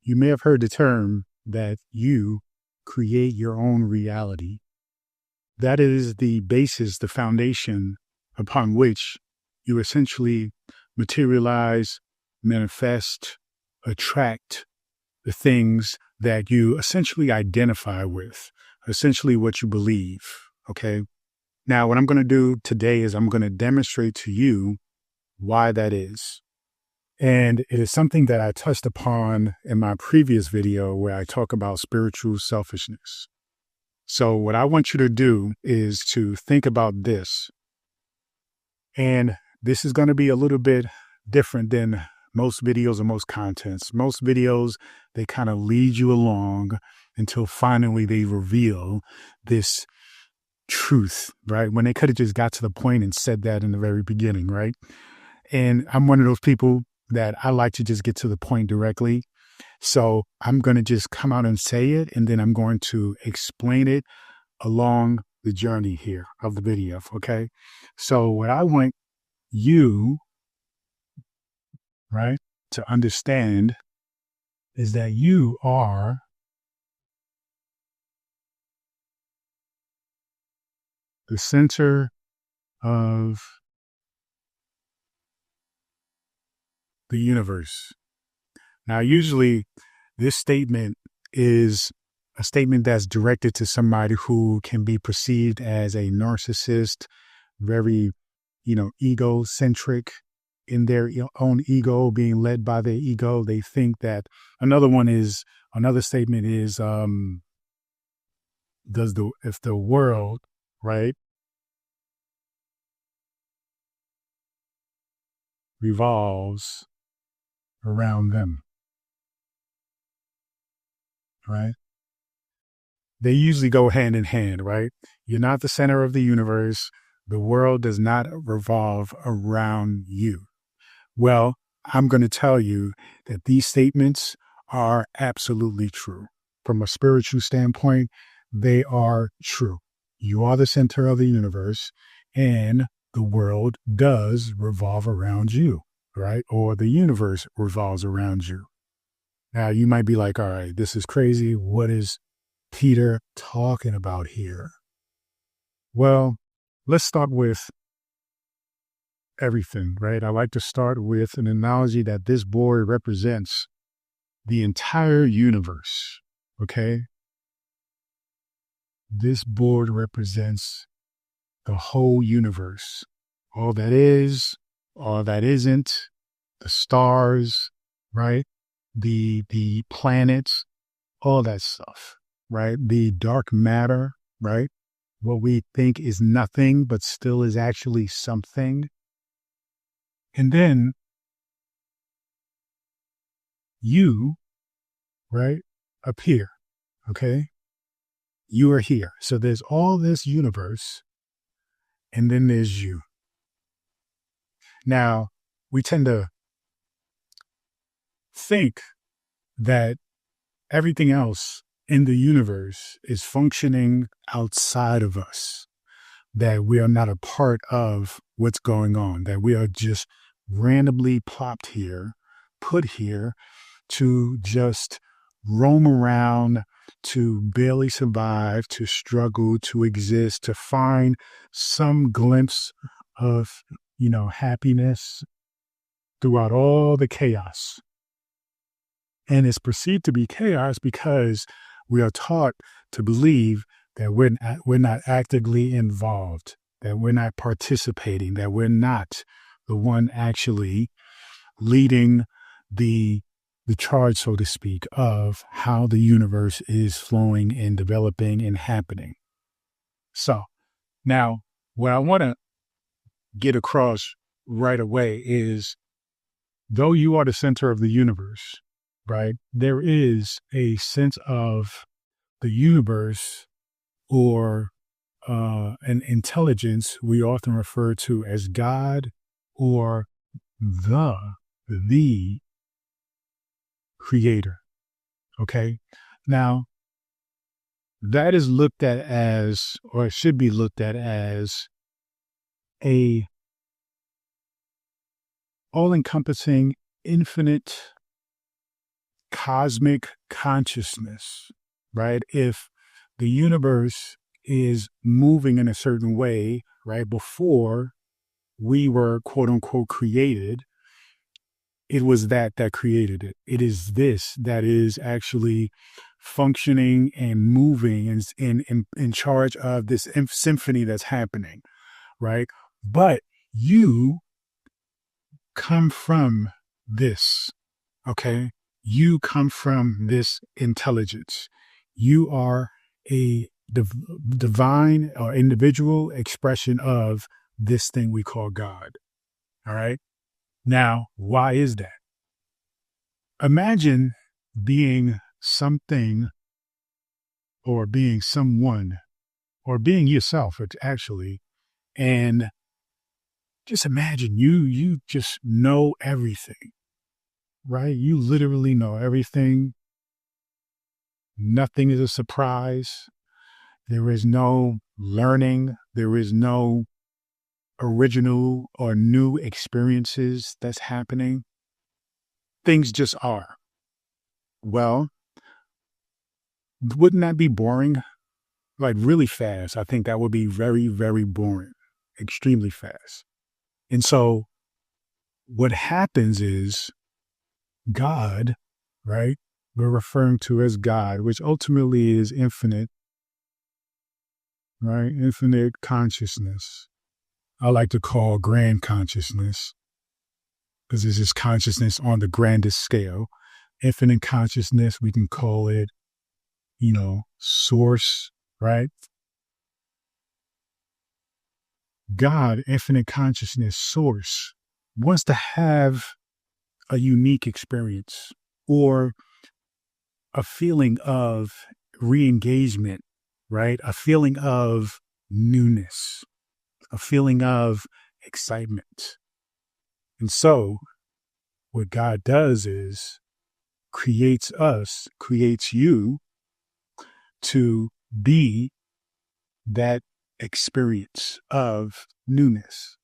You may have heard the term that you create your own reality. That is the basis, the foundation upon which you essentially materialize, manifest, attract the things that you essentially identify with, essentially what you believe. Okay. Now, what I'm going to do today is I'm going to demonstrate to you why that is. And it is something that I touched upon in my previous video where I talk about spiritual selfishness. So what I want you to do is to think about this. And this is going to be a little bit different than most videos or most contents. Most videos, they kind of lead you along until finally they reveal this truth, right? When they could have just got to the point and said that in the very beginning, right? And I'm one of those people that I like to just get to the point directly. So I'm going to just come out and say it, and then I'm going to explain it along the journey here of the video. Okay. So what I want you, right, to understand is that you are the center of the universe. Now, usually this statement is a statement that's directed to somebody who can be perceived as a narcissist, very, egocentric in their own ego, being led by their ego. They think that another statement is, if the world, right, revolves around them, right? They usually go hand in hand, right? You're not the center of the universe. The world does not revolve around you. Well, I'm going to tell you that these statements are absolutely true. From a spiritual standpoint, they are true. You are the center of the universe, and the world does revolve around you, right? Or the universe revolves around you. Now, you might be like, all right, this is crazy. What is Peter talking about here? Well, let's start with everything, right? I like to start with an analogy that this board represents the entire universe, okay? This board represents the whole universe. All that is, all that isn't, the stars, right? The planets, all that stuff, right? The dark matter, right? What we think is nothing, but still is actually something. And then you, right, appear, okay? You are here. So there's all this universe, and then there's you. Now, we tend to think that everything else in the universe is functioning outside of us, that we are not a part of what's going on, that we are just randomly plopped here, put here to just roam around, to barely survive, to struggle, to exist, to find some glimpse of, happiness throughout all the chaos. And it's perceived to be chaos because we are taught to believe that we're not actively involved, that we're not participating, that we're not the one actually leading the charge, so to speak, of how the universe is flowing and developing and happening. So now what I want to get across right away is, though you are the center of the universe, right, there is a sense of the universe or an intelligence we often refer to as God or the creator. Okay. Now, that is looked at as, or it should be looked at as, a all-encompassing, infinite cosmic consciousness, right? If the universe is moving in a certain way, right, before we were quote unquote created, it was that created it. It is this that is actually functioning and moving and in charge of this symphony that's happening, right? But you come from this, okay? You come from this intelligence. You are a divine or individual expression of this thing we call God. All right. Now, why is that? Imagine being something or being someone or being yourself, actually, and just imagine you just know everything, right? You literally know everything. Nothing is a surprise. There is no learning. There is no original or new experiences that's happening. Things just are. Well, wouldn't that be boring? Like really fast. I think that would be very, very boring, extremely fast. And so what happens is God, right? We're referring to as God, which ultimately is infinite, right? Infinite consciousness. I like to call grand consciousness because this is consciousness on the grandest scale. Infinite consciousness, we can call it, source, right? God, infinite consciousness, source, wants to have a unique experience or a feeling of re-engagement, right? A feeling of newness, a feeling of excitement. And so what God does is creates you to be that experience of newness.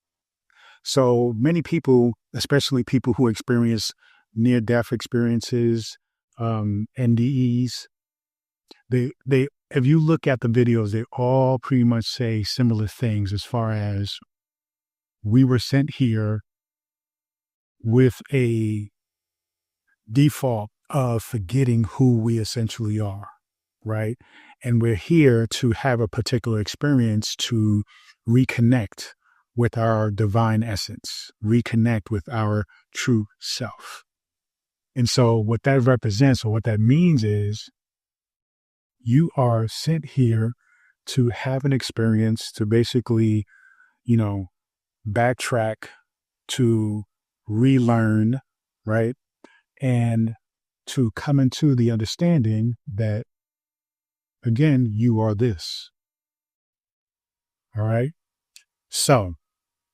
So many people, especially people who experience near-death experiences, NDEs, if you look at the videos, they all pretty much say similar things as far as we were sent here with a default of forgetting who we essentially are, right? And we're here to have a particular experience to reconnect with our divine essence, reconnect with our true self. And so what that represents or what that means is you are sent here to have an experience to basically, backtrack, to relearn, right? And to come into the understanding that, again, you are this. All right. So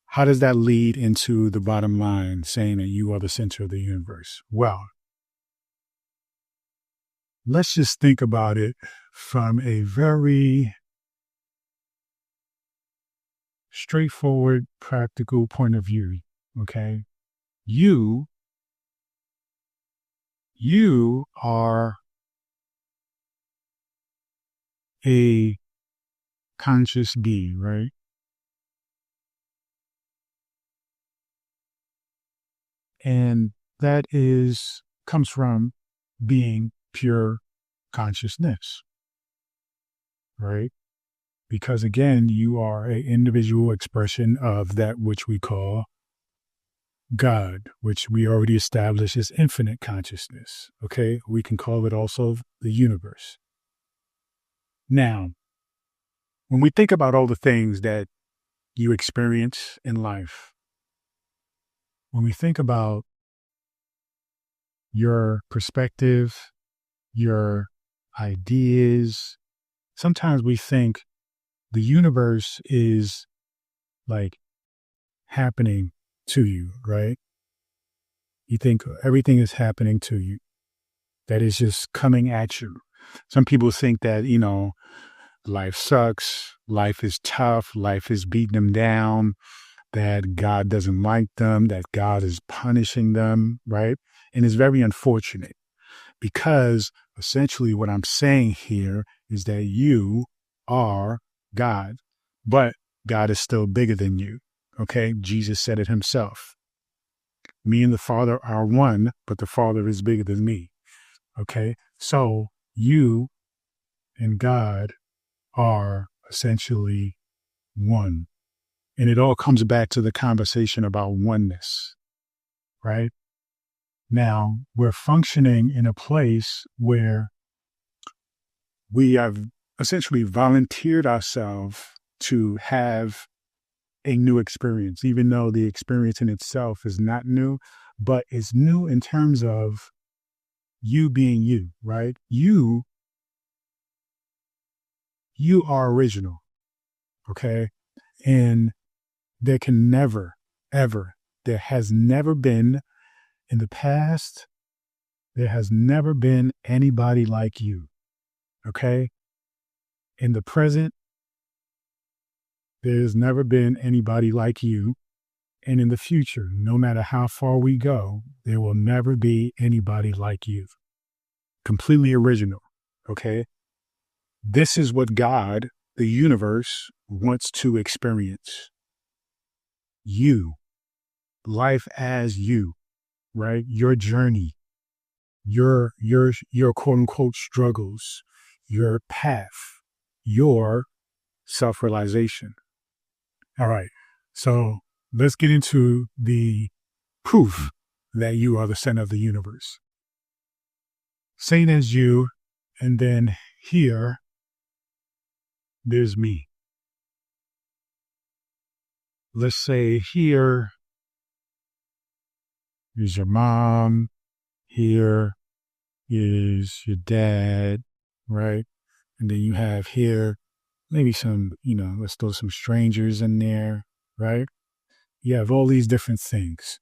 how does that lead into the bottom line, saying that you are the center of the universe? Well, let's just think about it from a very straightforward, practical point of view. Okay. You are a conscious being, right? And that comes from being pure consciousness, right? Because again, you are an individual expression of that which we call God, which we already established is infinite consciousness. Okay. We can call it also the universe. Now, when we think about all the things that you experience in life, when we think about your perspective, your ideas, sometimes we think the universe is like happening to you, right? You think everything is happening to you, that is just coming at you. Some people think that, life sucks, life is tough, life is beating them down, that God doesn't like them, that God is punishing them, right? And it's very unfortunate Because essentially what I'm saying here is that you are God, but God is still bigger than you. Okay. Jesus said it himself. Me and the Father are one, but the Father is bigger than me. Okay. So you and God are essentially one. And it all comes back to the conversation about oneness, right? Now we're functioning in a place where we have essentially volunteered ourselves to have a new experience, even though the experience in itself is not new, but it's new in terms of you being you, right? You are original. Okay. And there can never, ever, there has never been in the past, there has never been anybody like you. Okay. In the present, there's never been anybody like you. And in the future, no matter how far we go, there will never be anybody like you. Completely original. Okay. This is what God, the universe, wants to experience. You, life as you, right? Your journey, your quote unquote struggles, your path, your self-realization. All right. So let's get into the proof that you are the center of the universe. Same as you, and then here, there's me. Let's say here is your mom, here is your dad, right? And then you have here maybe some, let's throw some strangers in there, right? You have all these different things,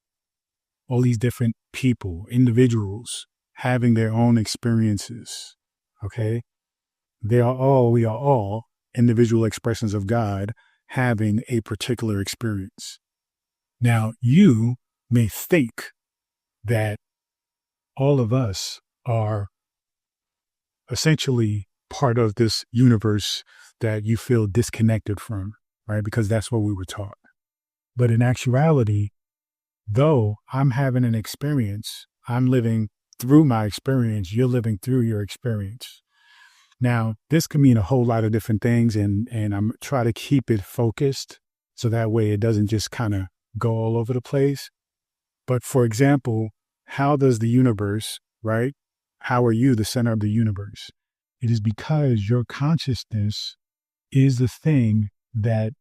all these different people, individuals having their own experiences, okay? We are all individual expressions of God having a particular experience. Now, you may think that all of us are essentially part of this universe that you feel disconnected from, right? Because that's what we were taught. But in actuality, though I'm having an experience, I'm living through my experience, you're living through your experience. Now, this can mean a whole lot of different things, and I'm trying to keep it focused so that way it doesn't just kind of go all over the place. But for example, how does the universe, right? How are you the center of the universe? It is because your consciousness is the thing that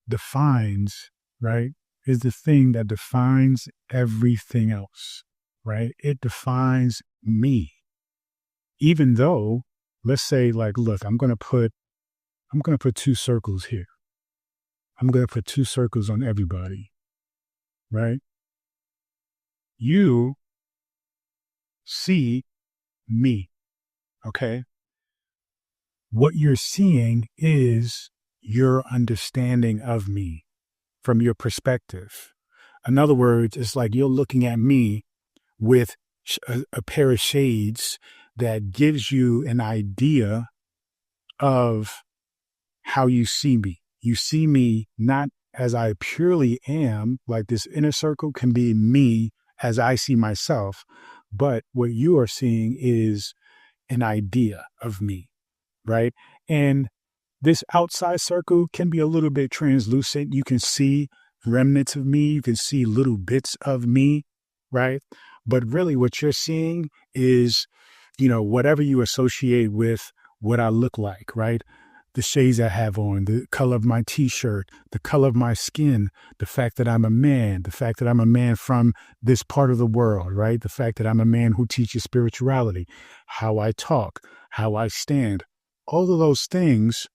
defines, right? Is the thing that defines everything else, right? It defines me. Even though, let's say, like, look, I'm gonna put two circles here. I'm gonna put two circles on everybody, right? You see me, okay? What you're seeing is your understanding of me from your perspective. In other words, it's like you're looking at me with a pair of shades that gives you an idea of how you see me. You see me not as I purely am, like this inner circle can be me as I see myself, but what you are seeing is an idea of me, right? And this outside circle can be a little bit translucent. You can see remnants of me. You can see little bits of me, right? But really what you're seeing is, whatever you associate with what I look like, right? The shades I have on, the color of my t-shirt, the color of my skin, the fact that I'm a man, the fact that I'm a man from this part of the world, right? The fact that I'm a man who teaches spirituality, how I talk, how I stand. All of those things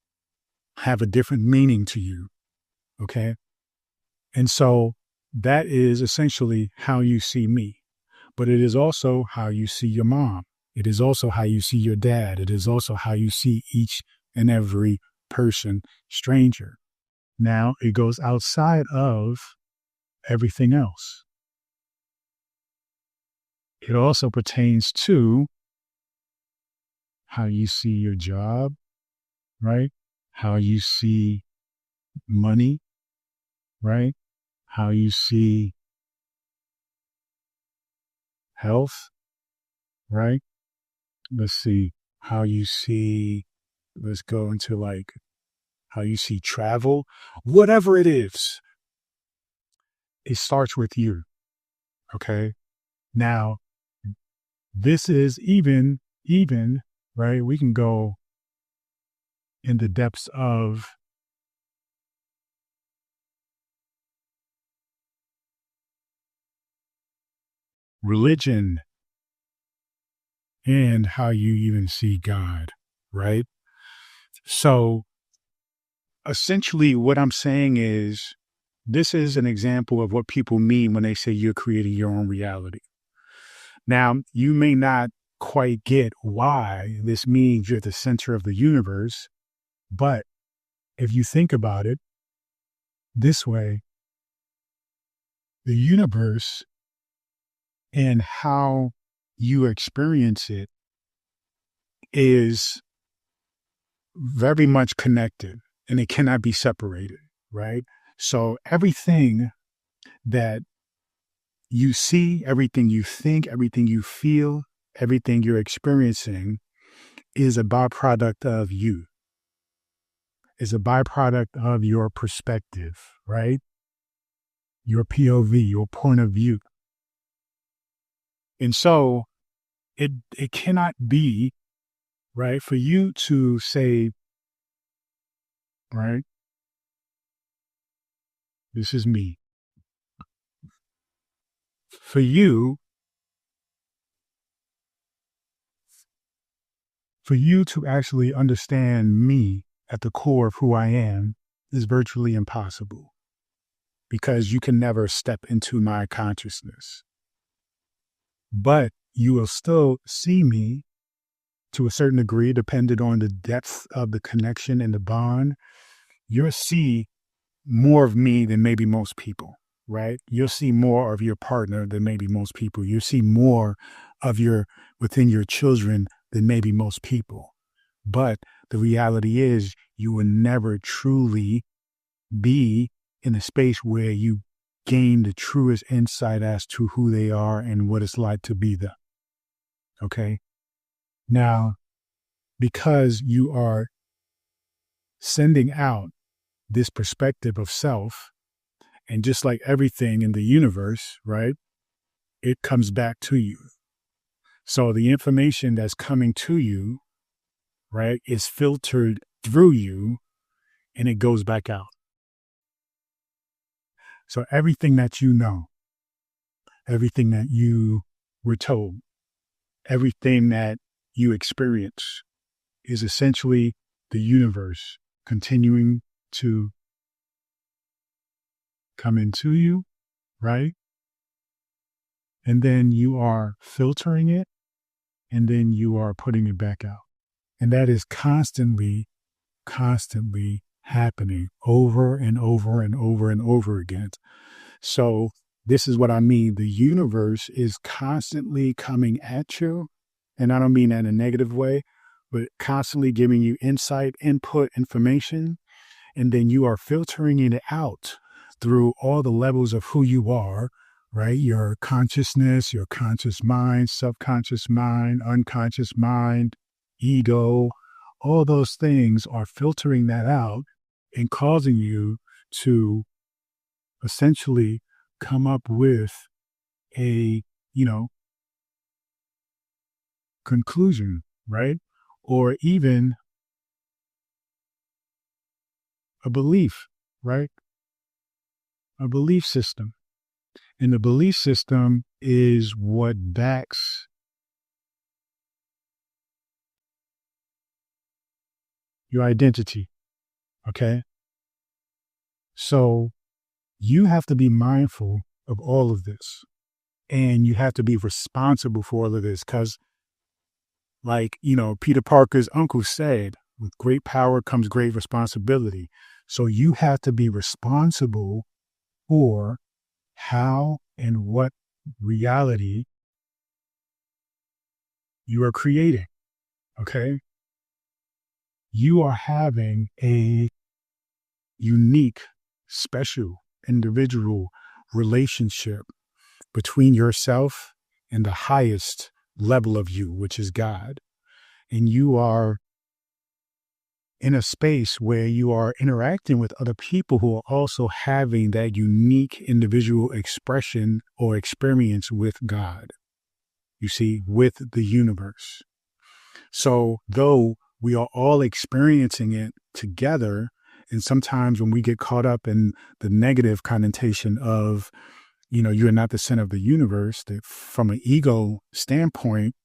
have a different meaning to you, okay? And so that is essentially how you see me. But it is also how you see your mom. It is also how you see your dad. It is also how you see each and every person, stranger. Now it goes outside of everything else. It also pertains to how you see your job, right? How you see money, right? How you see health, right? Let's see how you see, let's go into like how you see travel, whatever it is, it starts with you. Okay. Now, this is even, right? We can go in the depths of religion and how you even see God, right? So essentially, what I'm saying is this is an example of what people mean when they say you're creating your own reality. Now, you may not quite get why this means you're the center of the universe, but if you think about it this way, the universe and how you experience it is very much connected and it cannot be separated, right? So everything that you see, everything you think, everything you feel, everything you're experiencing is a byproduct of you, is a byproduct of your perspective, right? Your POV, your point of view. And so it cannot be, right, for you to say, right, this is me. For you to actually understand me at the core of who I am is virtually impossible because you can never step into my consciousness. But you will still see me to a certain degree, depending on the depth of the connection and the bond. You'll see more of me than maybe most people, right? You'll see more of your partner than maybe most people. You'll see more of within your children than maybe most people. But the reality is you will never truly be in a space where you gain the truest insight as to who they are and what it's like to be them. Okay. Now, because you are sending out this perspective of self, and just like everything in the universe, right, it comes back to you. So the information that's coming to you, right, is filtered through you and it goes back out. So everything that you know, everything that you were told, everything that you experience is essentially the universe continuing to come into you, right? And then you are filtering it and then you are putting it back out. And that is constantly happening over and over and over and over again. So this is what I mean. The universe is constantly coming at you. And I don't mean that in a negative way, but constantly giving you insight, input, information. And then you are filtering it out through all the levels of who you are, right? Your consciousness, your conscious mind, subconscious mind, unconscious mind, ego, all those things are filtering that out and causing you to essentially come up with a, conclusion, right? Or even a belief, right? A belief system. And the belief system is what backs your identity. Okay. So you have to be mindful of all of this and you have to be responsible for all of this because, like, Peter Parker's uncle said, with great power comes great responsibility. So you have to be responsible for how and what reality You are creating, okay? You are having a unique, special, individual relationship between yourself and the highest level of you, which is God. And you are in a space where you are interacting with other people who are also having that unique individual expression or experience with God, you see, with the universe. So, though we are all experiencing it together, and sometimes when we get caught up in the negative connotation of, you're not the center of the universe, that from an ego standpoint,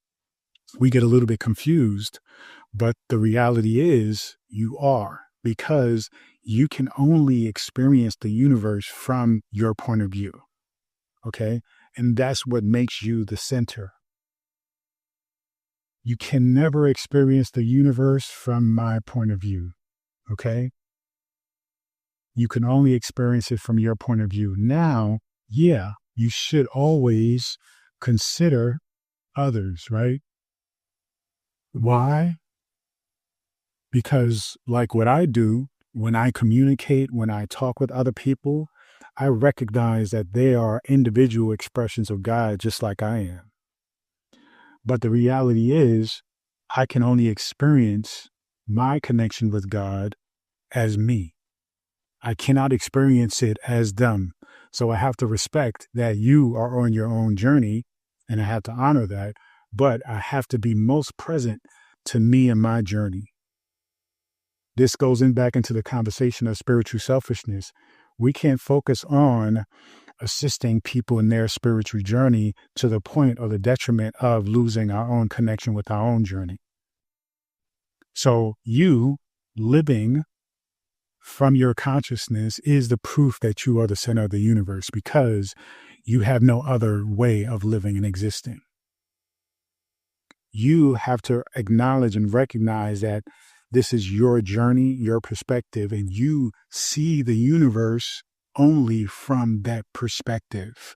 we get a little bit confused. But the reality is you are, because you can only experience the universe from your point of view. Okay. And that's what makes you the center. You can never experience the universe from my point of view. Okay. You can only experience it from your point of view. Now, yeah, you should always consider others, right? Why? Because, like what I do, when I communicate, when I talk with other people, I recognize that they are individual expressions of God just like I am. But the reality is, I can only experience my connection with God as me. I cannot experience it as them. So I have to respect that you are on your own journey, and I have to honor that. But I have to be most present to me and my journey. This goes back into the conversation of spiritual selfishness. We can't focus on assisting people in their spiritual journey to the point or the detriment of losing our own connection with our own journey. So you living from your consciousness is the proof that you are the center of the universe, because you have no other way of living and existing. You have to acknowledge and recognize that this is your journey, your perspective, and you see the universe only from that perspective.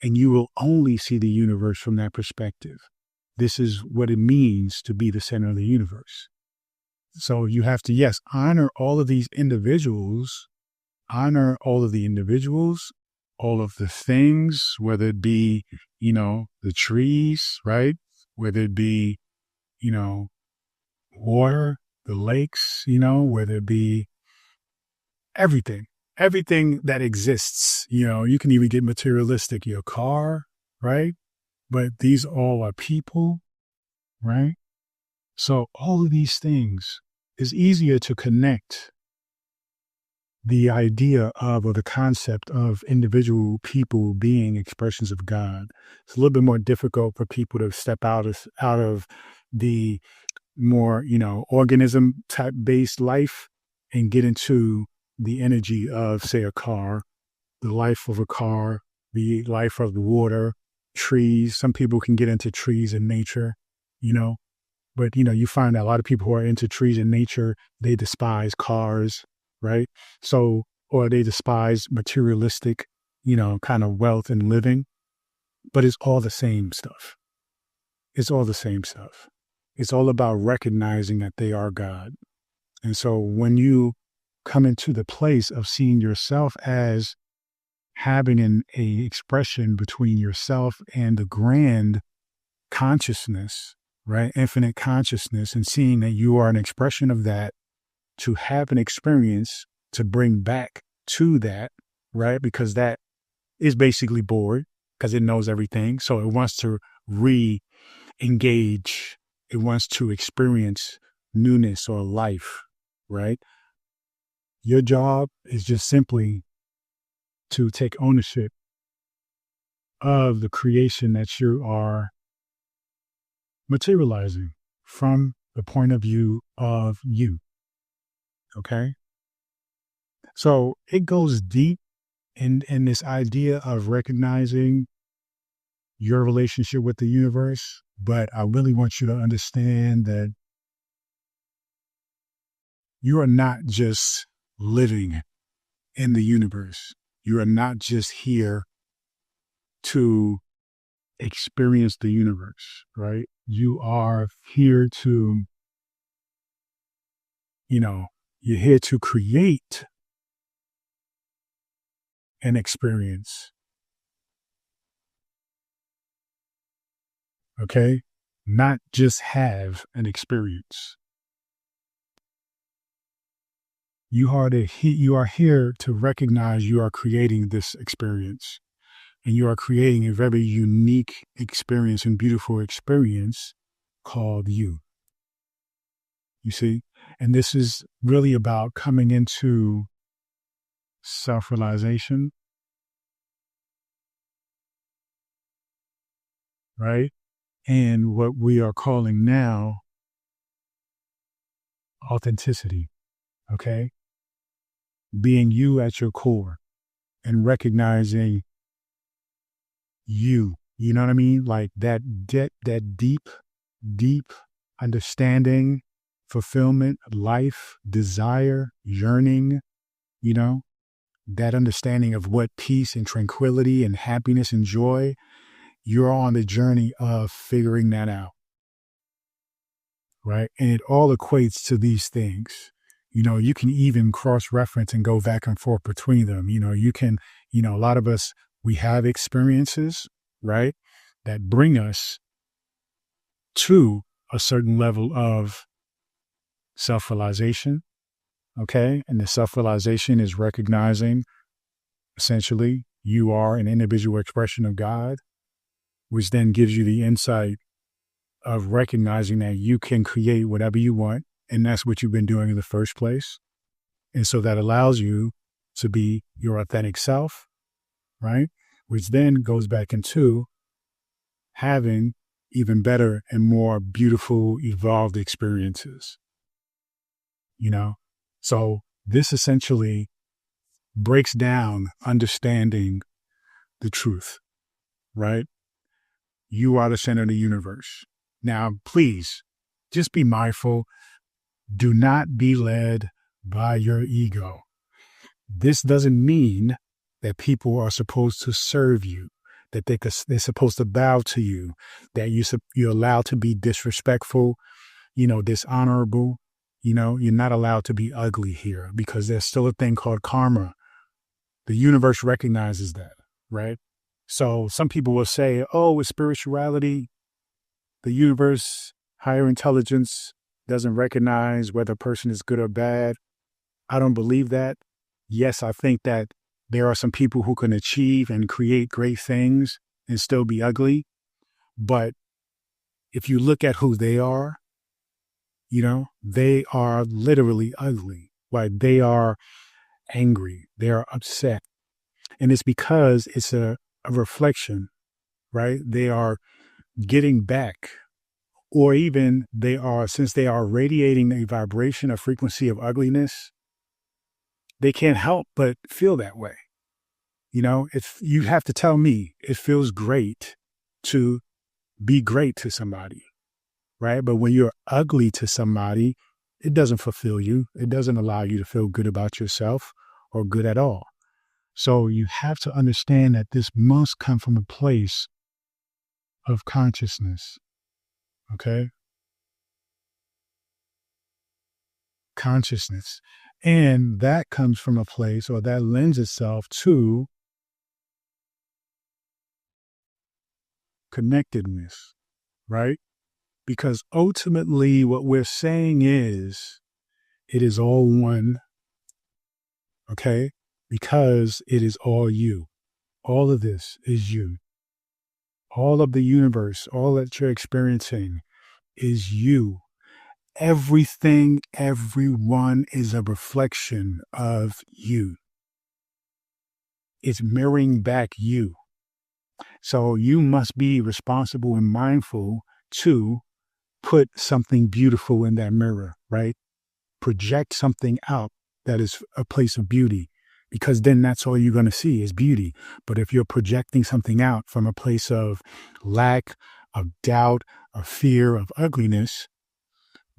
And you will only see the universe from that perspective. This is what it means to be the center of the universe. So you have to, yes, honor all of these individuals, all of the things, whether it be, the trees, right? Whether it be, water, the lakes, whether it be everything that exists. You can even get materialistic, your car, right? But these all are people, right? So all of these things is easier to connect the idea of, or the concept of, individual people being expressions of God. It's a little bit more difficult for people to step out of the more, organism type based life and get into the energy of, say, a car, the life of a car, the life of the water, trees. Some people can get into trees and nature, but you find that a lot of people who are into trees and nature, they despise cars, right? So, or they despise materialistic, kind of wealth and living, but it's all the same stuff. It's all the same stuff. It's all about recognizing that they are God. And so when you come into the place of seeing yourself as having a expression between yourself and the grand consciousness, right? Infinite consciousness, and seeing that you are an expression of that, to have an experience to bring back to that, right? Because that is basically bored because it knows everything. So it wants to re-engage. It wants to experience newness or life, right? Your job is just simply to take ownership of the creation that you are materializing from the point of view of you. Okay. So it goes deep in this idea of recognizing your relationship with the universe. But I really want you to understand that you are not just living in the universe. You are not just here to experience the universe, right? You are here to, you know, you're here to create an experience, okay? Not just have an experience. You are here to recognize you are creating this experience, and you are creating a very unique experience and beautiful experience called you. You see? And this is really about coming into self-realization, right? And what we are calling now authenticity, okay? Being you at your core and recognizing you know what I mean? Like that deep understanding, fulfillment, life, desire, yearning, you know, that understanding of what peace and tranquility and happiness and joy, you're on the journey of figuring that out, right? And it all equates to these things. You know, you can even cross reference and go back and forth between them. You know, you can, a lot of us, we have experiences, right, that bring us to a certain level of self realization. Okay. And the self realization is recognizing essentially you are an individual expression of God, which then gives you the insight of recognizing that you can create whatever you want. And that's what you've been doing in the first place. And so that allows you to be your authentic self, right? Which then goes back into having even better and more beautiful, evolved experiences, you know? So this essentially breaks down understanding the truth, right? You are the center of the universe. Now, please just be mindful. Do not be led by your ego. This doesn't mean that people are supposed to serve you, that they're supposed to bow to you, that you're allowed to be disrespectful, dishonorable. You're not allowed to be ugly here because there's still a thing called karma. The universe recognizes that, right? So some people will say, oh, with spirituality, the universe, higher intelligence doesn't recognize whether a person is good or bad. I don't believe that. Yes, I think that there are some people who can achieve and create great things and still be ugly. But if you look at who they are, they are literally ugly. Like they are angry. They are upset. And it's because it's a reflection, right? They are getting back, or even since they are radiating a vibration, a frequency of ugliness, they can't help but feel that way. If you have to tell me, it feels great to be great to somebody, right? But when you're ugly to somebody, it doesn't fulfill you. It doesn't allow you to feel good about yourself or good at all. So you have to understand that this must come from a place of consciousness, okay? Consciousness. And that comes from a place, or that lends itself to connectedness, right? Because ultimately what we're saying is it is all one, okay? Because it is all you. All of this is you. All of the universe, all that you're experiencing is you. Everything, everyone is a reflection of you. It's mirroring back you. So you must be responsible and mindful to put something beautiful in that mirror, right? Project something out that is a place of beauty, because then that's all you're going to see is beauty. But if you're projecting something out from a place of lack, of doubt, of fear, of ugliness,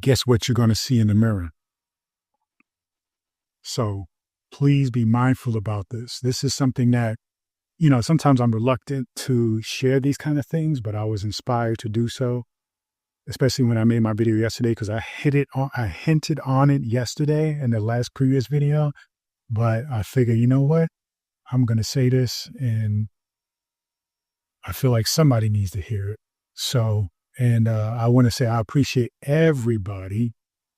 guess what you're going to see in the mirror? So please be mindful about this. This is something that sometimes I'm reluctant to share these kind of things, but I was inspired to do so, especially when I made my video yesterday, because I hinted on it yesterday in the last previous video, but I figure, you know what? I'm going to say this, and I feel like somebody needs to hear it. So, and I want to say I appreciate everybody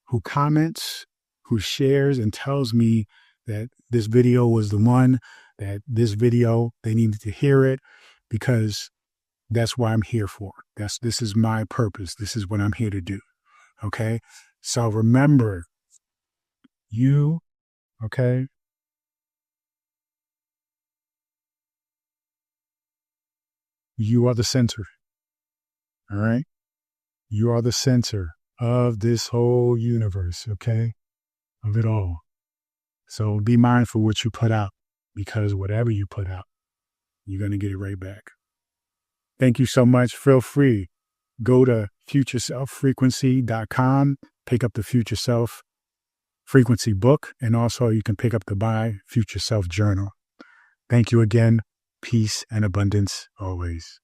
who comments, who shares and tells me that this video was the one, that this video, they needed to hear it, because that's what I'm here for. This is my purpose. This is what I'm here to do. Okay. So remember, you, okay, you are the center. All right. You are the center of this whole universe. Okay. Of it all. So be mindful what you put out, because whatever you put out, you're going to get it right back. Thank you so much. Feel free. Go to futureselffrequency.com, pick up the Future Self Frequency book, and also you can pick up the My Future Self journal. Thank you again. Peace and abundance always.